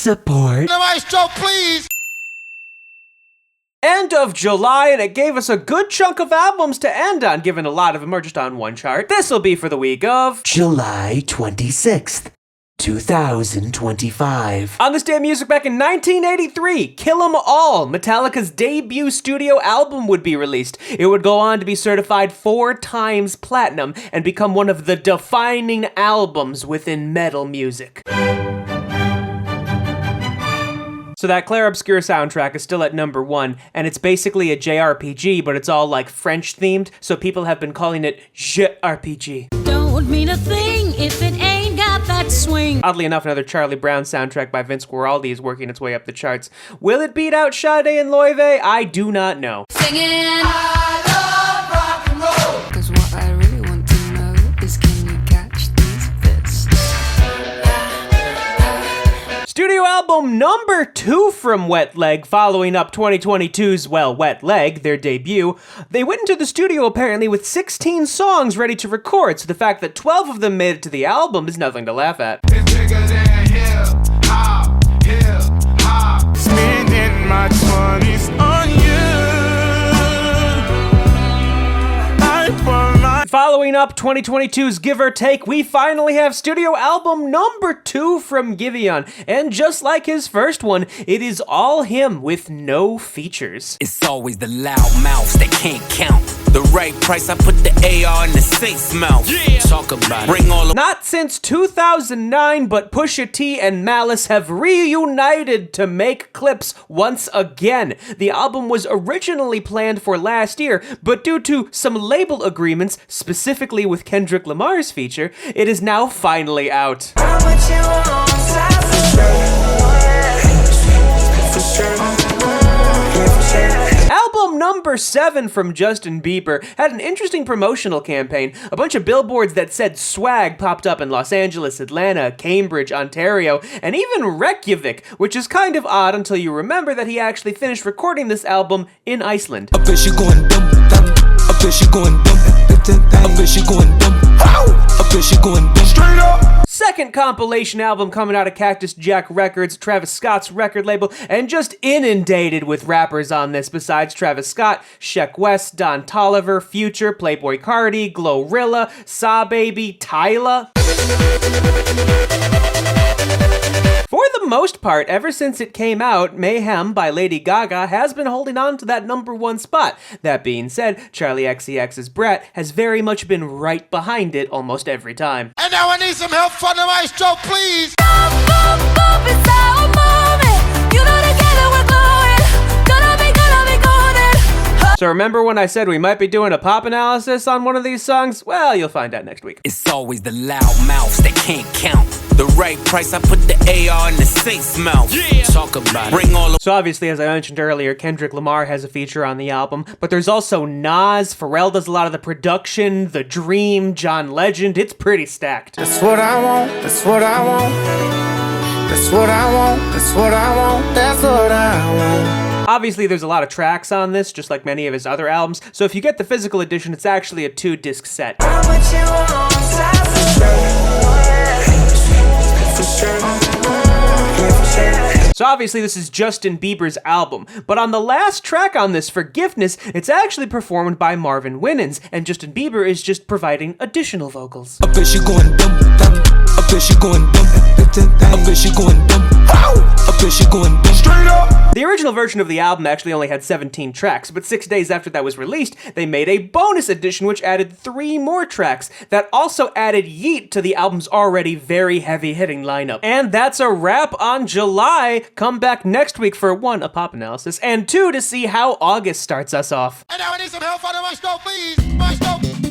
support. The maestro, please! End of July, and it gave us a good chunk of albums to end on, given a lot of them are just on one chart. This'll be for the week of July 26th, 2025. On this day of music back in 1983, Kill 'Em All, Metallica's debut studio album, would be released. It would go on to be certified 4 times platinum and become one of the defining albums within metal music. So that Clair Obscur soundtrack is still at number 1, and it's basically a JRPG, but it's all like French themed, so people have been calling it JRPG. Don't mean a thing if it ain't got that swing. Oddly enough, another Charlie Brown soundtrack by Vince Guaraldi is working its way up the charts. Will it beat out Sade and Loewe? I do not know. Singing, I love rock and roll. 'Cause what I really want to know is, can you catch these fits? Studio album number 2 from Wet Leg, following up 2022's, well, Wet Leg, their debut. They went into the studio apparently with 16 songs ready to record, so the fact that 12 of them made it to the album is nothing to laugh at. It's bigger than hip-hop, hip-hop. Spending my 20s on you. Following up 2022's Give or Take, we finally have studio album number 2 from GIVÄON. And just like his first one, it is all him with no features. It's always the loud mouths that can't count. The right price, I put the AR in the safe's mouth. Yeah. Talk about it. Bring all the Not since 2009, but Pusha T and Malice have reunited to make Clipse once again. The album was originally planned for last year, but due to some label agreements, specifically with Kendrick Lamar's feature, it is now finally out. Album number 7 from Justin Bieber had an interesting promotional campaign. A bunch of billboards that said swag popped up in Los Angeles, Atlanta, Cambridge, Ontario, and even Reykjavik, which is kind of odd until you remember that he actually finished recording this album in Iceland. I bet you going dumb. I bet you going dumb. I bet you going dumb. I bet you going dumb. Straight up! Second compilation album coming out of Cactus Jack Records, Travis Scott's record label, and just inundated with rappers on this besides Travis Scott, Sheck West, Don Toliver, Future, Playboi Carti, Glorilla, Saw Baby, Tyla. For the most part, ever since it came out, Mayhem by Lady Gaga has been holding on to that number 1 spot. That being said, Charli XCX's Brett has very much been right behind it almost every time. And now I need some help from the maestro, please! So remember when I said we might be doing a pop analysis on one of these songs? Well, you'll find out next week. It's always the loud mouths that can't count. The right price, I put the AR in the safe's mouth. Yeah. Talk about it. Bring all the So obviously, as I mentioned earlier, Kendrick Lamar has a feature on the album, but there's also Nas, Pharrell does a lot of the production, The Dream, John Legend. It's pretty stacked. That's what I want, that's what I want. That's what I want, that's what I want, that's what I want. Obviously, there's a lot of tracks on this, just like many of his other albums, so if you get the physical edition, it's actually a 2-disc set. So obviously this is Justin Bieber's album, but on the last track on this, Forgiveness, it's actually performed by Marvin Winans, and Justin Bieber is just providing additional vocals. I bet you going dumb. I bet you going dumb. I bet you going dumb. I bet you going dumb. Straight up! The original version of the album actually only had 17 tracks, but 6 days after that was released, they made a bonus edition which added 3 more tracks that also added Yeet to the album's already very heavy-hitting lineup. And that's a wrap on July. Come back next week for 1, a pop analysis, and 2, to see how August starts us off. And now I need some help from the maestro, please! Maestro!